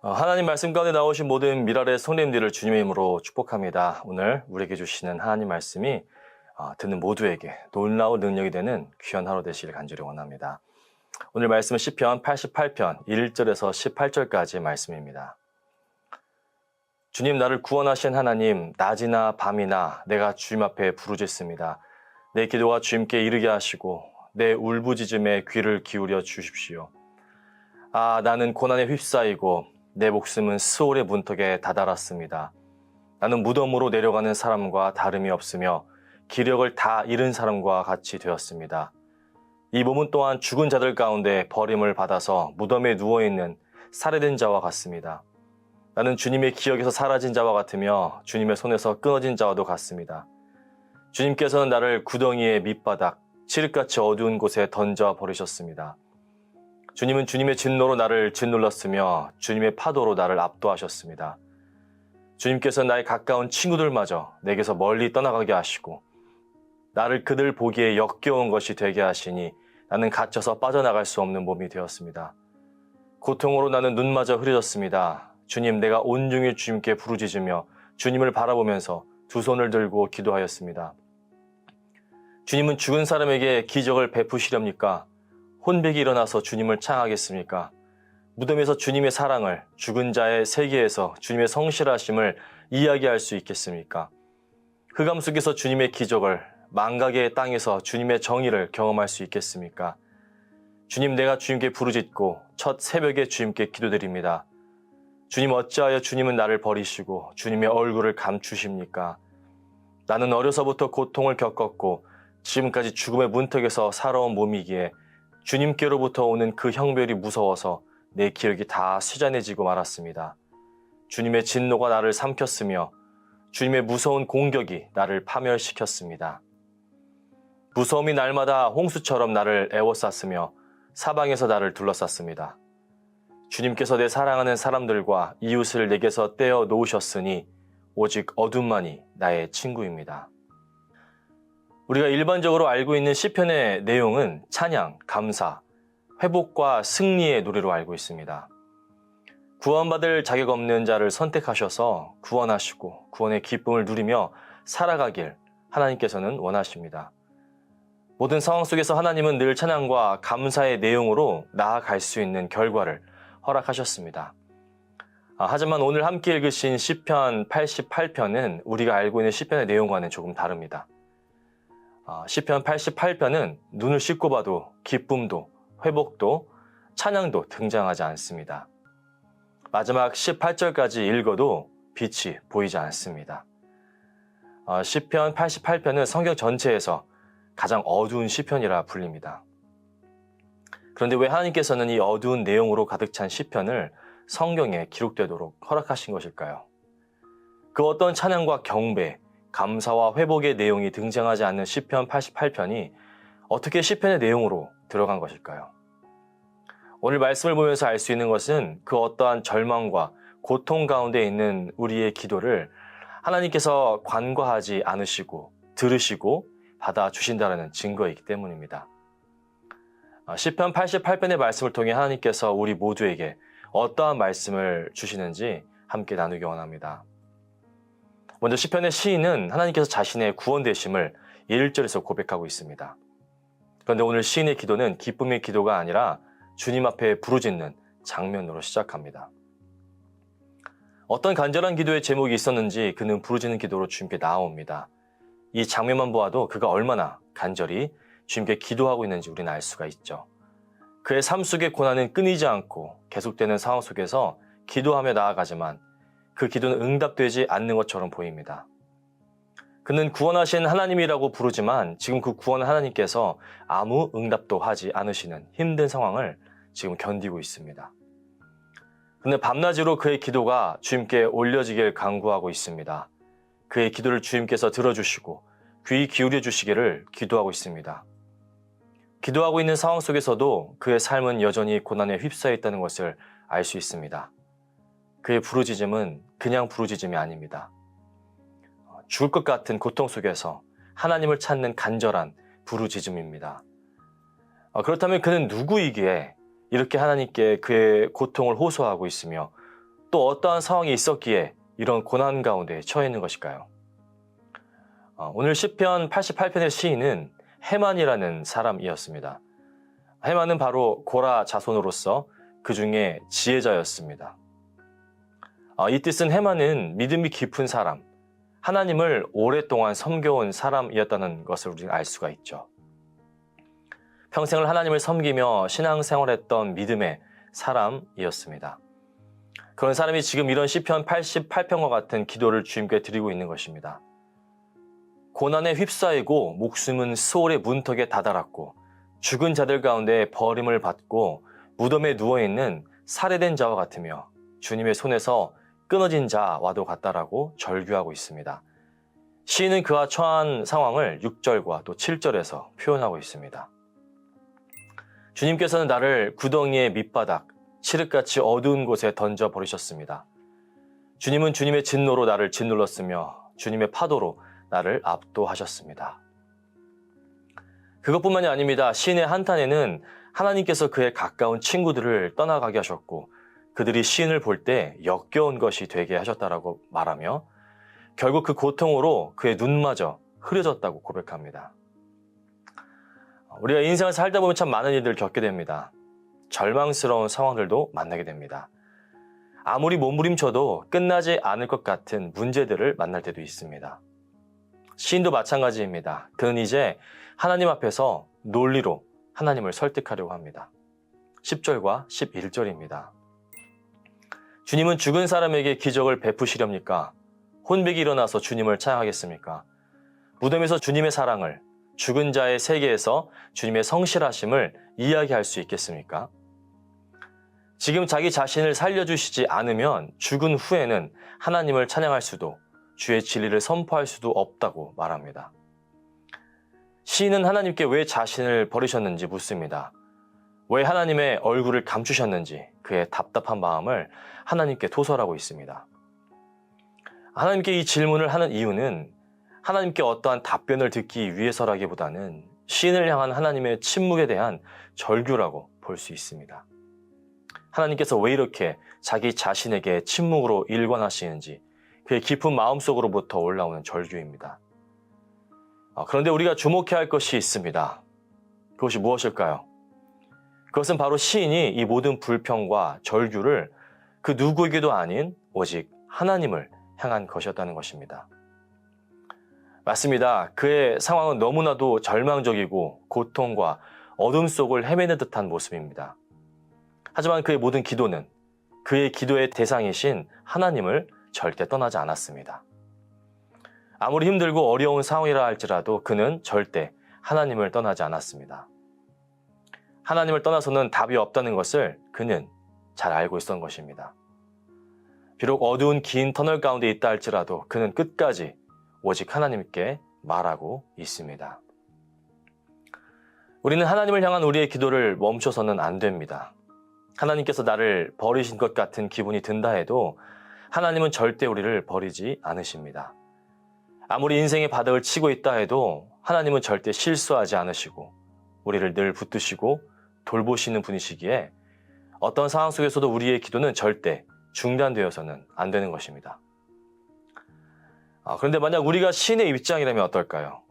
하나님 말씀 가운데 나오신 모든 미랄의 성도님들을 주님의 이름으로 축복합니다. 오늘 우리에게 주시는 하나님 말씀이 듣는 모두에게 놀라운 능력이 되는 귀한 하루 되시길 간절히 원합니다. 오늘 말씀은 시편 88편 1절에서 18절까지의 말씀입니다. 주님, 나를 구원하신 하나님, 낮이나 밤이나 내가 주님 앞에 부르짖습니다. 내 기도가 주님께 이르게 하시고 내 울부짖음에 귀를 기울여 주십시오. 나는 고난에 휩싸이고 내 목숨은 스올의 문턱에 다다랐습니다. 나는 무덤으로 내려가는 사람과 다름이 없으며 기력을 다 잃은 사람과 같이 되었습니다. 이 몸은 또한 죽은 자들 가운데 버림을 받아서 무덤에 누워있는 살해된 자와 같습니다. 나는 주님의 기억에서 사라진 자와 같으며 주님의 손에서 끊어진 자와도 같습니다. 주님께서는 나를 구덩이의 밑바닥, 칠흑같이 어두운 곳에 던져 버리셨습니다. 주님은 주님의 진노로 나를 짓눌렀으며 주님의 파도로 나를 압도하셨습니다. 주님께서는 나의 가까운 친구들마저 내게서 멀리 떠나가게 하시고 나를 그들 보기에 역겨운 것이 되게 하시니 나는 갇혀서 빠져나갈 수 없는 몸이 되었습니다. 고통으로 나는 눈마저 흐려졌습니다. 주님, 내가 온종일 주님께 부르짖으며 주님을 바라보면서 두 손을 들고 기도하였습니다. 주님은 죽은 사람에게 기적을 베푸시렵니까? 혼백이 일어나서 주님을 창하겠습니까? 무덤에서 주님의 사랑을, 죽은 자의 세계에서 주님의 성실하심을 이야기할 수 있겠습니까? 흑암 속에서 주님의 기적을, 망각의 땅에서 주님의 정의를 경험할 수 있겠습니까? 주님, 내가 주님께 부르짖고 첫 새벽에 주님께 기도드립니다. 주님, 어찌하여 주님은 나를 버리시고 주님의 얼굴을 감추십니까? 나는 어려서부터 고통을 겪었고 지금까지 죽음의 문턱에서 살아온 몸이기에 주님께로부터 오는 그 형벌이 무서워서 내 기력이 다 쇠잔해지고 말았습니다. 주님의 진노가 나를 삼켰으며 주님의 무서운 공격이 나를 파멸시켰습니다. 무서움이 날마다 홍수처럼 나를 에워쌌으며 사방에서 나를 둘러쌌습니다. 주님께서 내 사랑하는 사람들과 이웃을 내게서 떼어 놓으셨으니 오직 어둠만이 나의 친구입니다. 우리가 일반적으로 알고 있는 시편의 내용은 찬양, 감사, 회복과 승리의 노래로 알고 있습니다. 구원받을 자격 없는 자를 선택하셔서 구원하시고 구원의 기쁨을 누리며 살아가길 하나님께서는 원하십니다. 모든 상황 속에서 하나님은 늘 찬양과 감사의 내용으로 나아갈 수 있는 결과를 허락하셨습니다. 하지만 오늘 함께 읽으신 시편 88편은 우리가 알고 있는 시편의 내용과는 조금 다릅니다. 시편 88편은 눈을 씻고 봐도 기쁨도 회복도 찬양도 등장하지 않습니다. 마지막 18절까지 읽어도 빛이 보이지 않습니다. 시편 88편은 성경 전체에서 가장 어두운 시편이라 불립니다. 그런데 왜 하나님께서는 이 어두운 내용으로 가득 찬 시편을 성경에 기록되도록 허락하신 것일까요? 그 어떤 찬양과 경배, 감사와 회복의 내용이 등장하지 않는 시편 88편이 어떻게 시편의 내용으로 들어간 것일까요? 오늘 말씀을 보면서 알 수 있는 것은 그 어떠한 절망과 고통 가운데 있는 우리의 기도를 하나님께서 관과하지 않으시고 들으시고 받아주신다는 증거이기 때문입니다. 시편 88편의 말씀을 통해 하나님께서 우리 모두에게 어떠한 말씀을 주시는지 함께 나누기 원합니다. 먼저 시편의 시인은 하나님께서 자신의 구원되심을 1절에서 고백하고 있습니다. 그런데 오늘 시인의 기도는 기쁨의 기도가 아니라 주님 앞에 부르짖는 장면으로 시작합니다. 어떤 간절한 기도의 제목이 있었는지 그는 부르짖는 기도로 주님께 나아옵니다. 이 장면만 보아도 그가 얼마나 간절히 주님께 기도하고 있는지 우리는 알 수가 있죠. 그의 삶 속의 고난은 끊이지 않고 계속되는 상황 속에서 기도하며 나아가지만 그 기도는 응답되지 않는 것처럼 보입니다. 그는 구원하신 하나님이라고 부르지만 지금 그 구원한 하나님께서 아무 응답도 하지 않으시는 힘든 상황을 지금 견디고 있습니다. 그는 밤낮으로 그의 기도가 주님께 올려지길 간구하고 있습니다. 그의 기도를 주님께서 들어주시고 귀 기울여 주시기를 기도하고 있습니다. 기도하고 있는 상황 속에서도 그의 삶은 여전히 고난에 휩싸여 있다는 것을 알 수 있습니다. 그의 부르짖음은 그냥 부르짖음이 아닙니다. 죽을 것 같은 고통 속에서 하나님을 찾는 간절한 부르짖음입니다. 그렇다면 그는 누구이기에 이렇게 하나님께 그의 고통을 호소하고 있으며 또 어떠한 상황이 있었기에 이런 고난 가운데 처해 있는 것일까요? 오늘 시편 88편의 시인은 헤만이라는 사람이었습니다. 헤만은 바로 고라 자손으로서 그 중에 지혜자였습니다. 이 뜻은 헤만은 믿음이 깊은 사람, 하나님을 오랫동안 섬겨온 사람이었다는 것을 우리는 알 수가 있죠. 평생을 하나님을 섬기며 신앙생활했던 믿음의 사람이었습니다. 그런 사람이 지금 이런 시편 88편과 같은 기도를 주님께 드리고 있는 것입니다. 고난에 휩싸이고 목숨은 스올의 문턱에 다다랐고 죽은 자들 가운데 버림을 받고 무덤에 누워있는 살해된 자와 같으며 주님의 손에서 끊어진 자와도 같다라고 절규하고 있습니다. 시인은 그와 처한 상황을 6절과 또 7절에서 표현하고 있습니다. 주님께서는 나를 구덩이의 밑바닥, 칠흑같이 어두운 곳에 던져버리셨습니다. 주님은 주님의 진노로 나를 짓눌렀으며 주님의 파도로 나를 압도하셨습니다. 그것뿐만이 아닙니다. 시인의 한탄에는 하나님께서 그의 가까운 친구들을 떠나가게 하셨고 그들이 시인을 볼 때 역겨운 것이 되게 하셨다라고 말하며 결국 그 고통으로 그의 눈마저 흐려졌다고 고백합니다. 우리가 인생을 살다 보면 참 많은 일들을 겪게 됩니다. 절망스러운 상황들도 만나게 됩니다. 아무리 몸부림쳐도 끝나지 않을 것 같은 문제들을 만날 때도 있습니다. 시인도 마찬가지입니다. 그는 이제 하나님 앞에서 논리로 하나님을 설득하려고 합니다. 10절과 11절입니다. 주님은 죽은 사람에게 기적을 베푸시렵니까? 혼백이 일어나서 주님을 찬양하겠습니까? 무덤에서 주님의 사랑을, 죽은 자의 세계에서 주님의 성실하심을 이야기할 수 있겠습니까? 지금 자기 자신을 살려주시지 않으면 죽은 후에는 하나님을 찬양할 수도 주의 진리를 선포할 수도 없다고 말합니다. 시인은 하나님께 왜 자신을 버리셨는지 묻습니다. 왜 하나님의 얼굴을 감추셨는지 그의 답답한 마음을 하나님께 토설하고 있습니다. 하나님께 이 질문을 하는 이유는 하나님께 어떠한 답변을 듣기 위해서라기보다는 시인을 향한 하나님의 침묵에 대한 절규라고 볼 수 있습니다. 하나님께서 왜 이렇게 자기 자신에게 침묵으로 일관하시는지 그의 깊은 마음속으로부터 올라오는 절규입니다. 그런데 우리가 주목해야 할 것이 있습니다. 그것이 무엇일까요? 그것은 바로 시인이 이 모든 불평과 절규를 그 누구에게도 아닌 오직 하나님을 향한 것이었다는 것입니다. 맞습니다. 그의 상황은 너무나도 절망적이고 고통과 어둠 속을 헤매는 듯한 모습입니다. 하지만 그의 모든 기도는 그의 기도의 대상이신 하나님을 절대 떠나지 않았습니다. 아무리 힘들고 어려운 상황이라 할지라도 그는 절대 하나님을 떠나지 않았습니다. 하나님을 떠나서는 답이 없다는 것을 그는 잘 알고 있었던 것입니다. 비록 어두운 긴 터널 가운데 있다 할지라도 그는 끝까지 오직 하나님께 말하고 있습니다. 우리는 하나님을 향한 우리의 기도를 멈춰서는 안 됩니다. 하나님께서 나를 버리신 것 같은 기분이 든다 해도 하나님은 절대 우리를 버리지 않으십니다. 아무리 인생의 바닥을 치고 있다 해도 하나님은 절대 실수하지 않으시고 우리를 늘 붙드시고 돌보시는 분이시기에 어떤 상황 속에서도 우리의 기도는 절대 중단되어서는 안 되는 것입니다. 그런데 만약 우리가 시인의 입장이라면 어떨까요?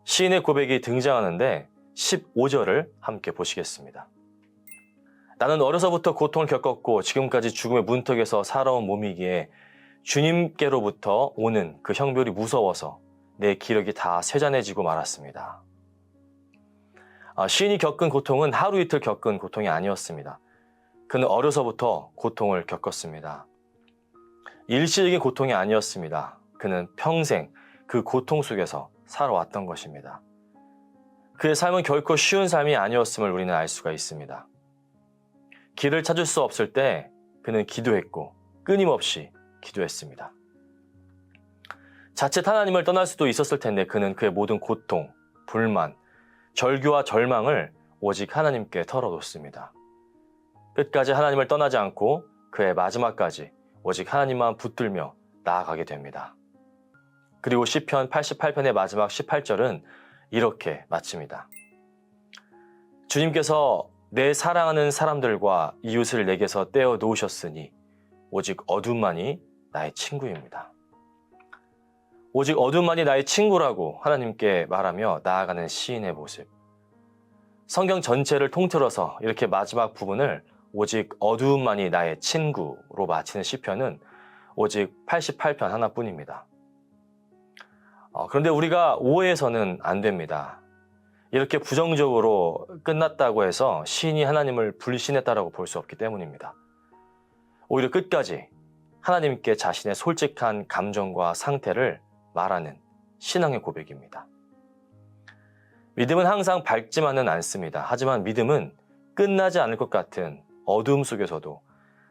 시인의 고백이 등장하는데 15절을 함께 보시겠습니다. 나는 어려서부터 고통을 겪었고 지금까지 죽음의 문턱에서 살아온 몸이기에 주님께로부터 오는 그 형벌이 무서워서 내 기력이 다 쇠잔해지고 말았습니다. 시인이 겪은 고통은 하루 이틀 겪은 고통이 아니었습니다. 그는 어려서부터 고통을 겪었습니다. 일시적인 고통이 아니었습니다. 그는 평생 그 고통 속에서 살아왔던 것입니다. 그의 삶은 결코 쉬운 삶이 아니었음을 우리는 알 수가 있습니다. 길을 찾을 수 없을 때 그는 기도했고 끊임없이 기도했습니다. 자칫 하나님을 떠날 수도 있었을 텐데 그는 그의 모든 고통, 불만, 절규와 절망을 오직 하나님께 털어놓습니다. 끝까지 하나님을 떠나지 않고 그의 마지막까지 오직 하나님만 붙들며 나아가게 됩니다. 그리고 시편 88편의 마지막 18절은 이렇게 마칩니다. 주님께서 내 사랑하는 사람들과 이웃을 내게서 떼어 놓으셨으니 오직 어둠만이 나의 친구입니다. 오직 어둠만이 나의 친구라고 하나님께 말하며 나아가는 시인의 모습. 성경 전체를 통틀어서 이렇게 마지막 부분을 오직 어두움만이 나의 친구로 마치는 시편은 오직 88편 하나뿐입니다. 그런데 우리가 오해해서는 안 됩니다. 이렇게 부정적으로 끝났다고 해서 시인이 하나님을 불신했다라고 볼 수 없기 때문입니다. 오히려 끝까지 하나님께 자신의 솔직한 감정과 상태를 말하는 신앙의 고백입니다. 믿음은 항상 밝지만은 않습니다. 하지만 믿음은 끝나지 않을 것 같은 어두움 속에서도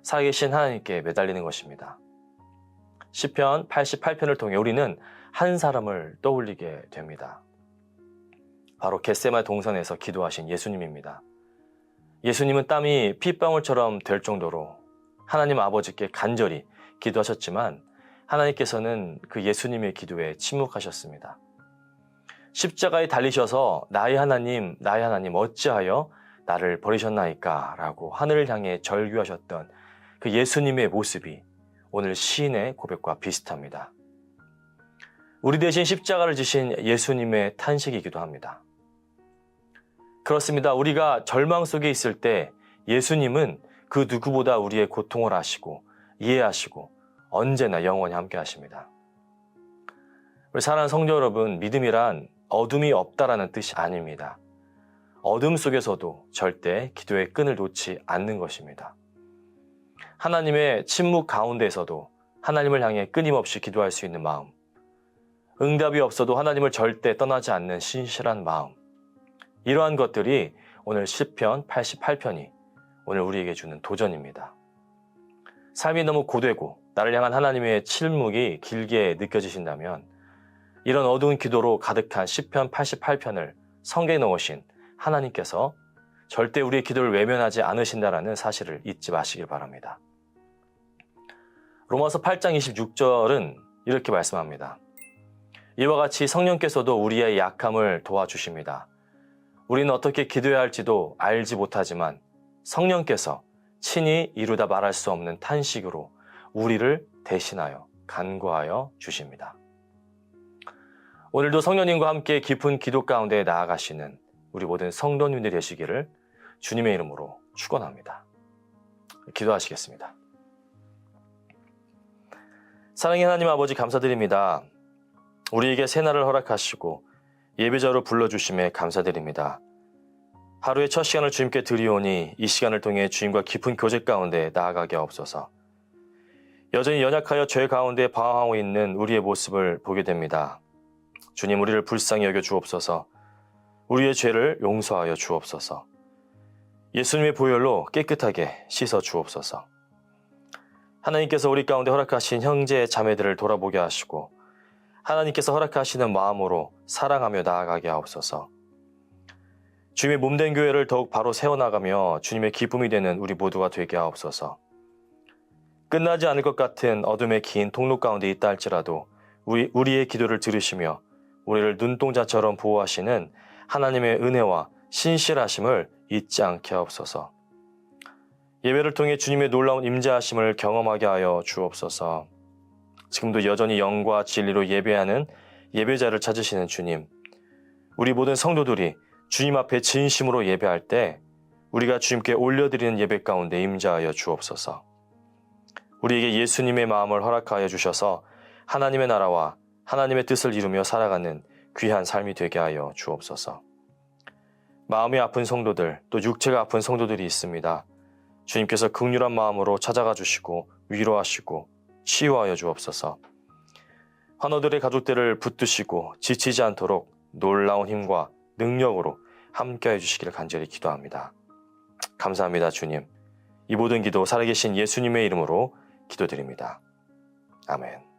살아계신 하나님께 매달리는 것입니다. 시편 88편을 통해 우리는 한 사람을 떠올리게 됩니다. 바로 겟세마네 동산에서 기도하신 예수님입니다. 예수님은 땀이 핏방울처럼 될 정도로 하나님 아버지께 간절히 기도하셨지만 하나님께서는 그 예수님의 기도에 침묵하셨습니다. 십자가에 달리셔서 나의 하나님 어찌하여 나를 버리셨나이까 라고 하늘을 향해 절규하셨던 그 예수님의 모습이 오늘 시인의 고백과 비슷합니다. 우리 대신 십자가를 지신 예수님의 탄식이기도 합니다. 그렇습니다. 우리가 절망 속에 있을 때 예수님은 그 누구보다 우리의 고통을 아시고 이해하시고 언제나 영원히 함께 하십니다. 우리 사랑하는 성도 여러분, 믿음이란 어둠이 없다라는 뜻이 아닙니다. 어둠 속에서도 절대 기도의 끈을 놓지 않는 것입니다. 하나님의 침묵 가운데에서도 하나님을 향해 끊임없이 기도할 수 있는 마음, 응답이 없어도 하나님을 절대 떠나지 않는 신실한 마음, 이러한 것들이 오늘 시편 88편이 오늘 우리에게 주는 도전입니다. 삶이 너무 고되고 나를 향한 하나님의 침묵이 길게 느껴지신다면 이런 어두운 기도로 가득한 시편 88편을 성경에 넣으신 하나님께서 절대 우리의 기도를 외면하지 않으신다라는 사실을 잊지 마시길 바랍니다. 로마서 8장 26절은 이렇게 말씀합니다. 이와 같이 성령께서도 우리의 약함을 도와주십니다. 우리는 어떻게 기도해야 할지도 알지 못하지만 성령께서 친히 이루다 말할 수 없는 탄식으로 우리를 대신하여 간구하여 주십니다. 오늘도 성령님과 함께 깊은 기도 가운데 나아가시는 우리 모든 성도님들 되시기를 주님의 이름으로 축원합니다. 기도하시겠습니다. 사랑의 하나님 아버지 감사드립니다. 우리에게 새날을 허락하시고 예배자로 불러주심에 감사드립니다. 하루의 첫 시간을 주님께 드리오니 이 시간을 통해 주님과 깊은 교제 가운데 나아가게 하옵소서. 여전히 연약하여 죄 가운데 방황하고 있는 우리의 모습을 보게 됩니다. 주님, 우리를 불쌍히 여겨 주옵소서. 우리의 죄를 용서하여 주옵소서. 예수님의 보혈로 깨끗하게 씻어 주옵소서. 하나님께서 우리 가운데 허락하신 형제 자매들을 돌아보게 하시고 하나님께서 허락하시는 마음으로 사랑하며 나아가게 하옵소서. 주님의 몸된 교회를 더욱 바로 세워나가며 주님의 기쁨이 되는 우리 모두가 되게 하옵소서. 끝나지 않을 것 같은 어둠의 긴 통로 가운데 있다 할지라도 우리의 기도를 들으시며 우리를 눈동자처럼 보호하시는 하나님의 은혜와 신실하심을 잊지 않게 하옵소서. 예배를 통해 주님의 놀라운 임재하심을 경험하게 하여 주옵소서. 지금도 여전히 영과 진리로 예배하는 예배자를 찾으시는 주님, 우리 모든 성도들이 주님 앞에 진심으로 예배할 때 우리가 주님께 올려드리는 예배 가운데 임재하여 주옵소서. 우리에게 예수님의 마음을 허락하여 주셔서 하나님의 나라와 하나님의 뜻을 이루며 살아가는 귀한 삶이 되게 하여 주옵소서. 마음이 아픈 성도들, 또 육체가 아픈 성도들이 있습니다. 주님께서 긍휼한 마음으로 찾아가 주시고 위로하시고 치유하여 주옵소서. 환우들의 가족들을 붙드시고 지치지 않도록 놀라운 힘과 능력으로 함께해 주시기를 간절히 기도합니다. 감사합니다, 주님. 이 모든 기도 살아계신 예수님의 이름으로 기도드립니다. 아멘.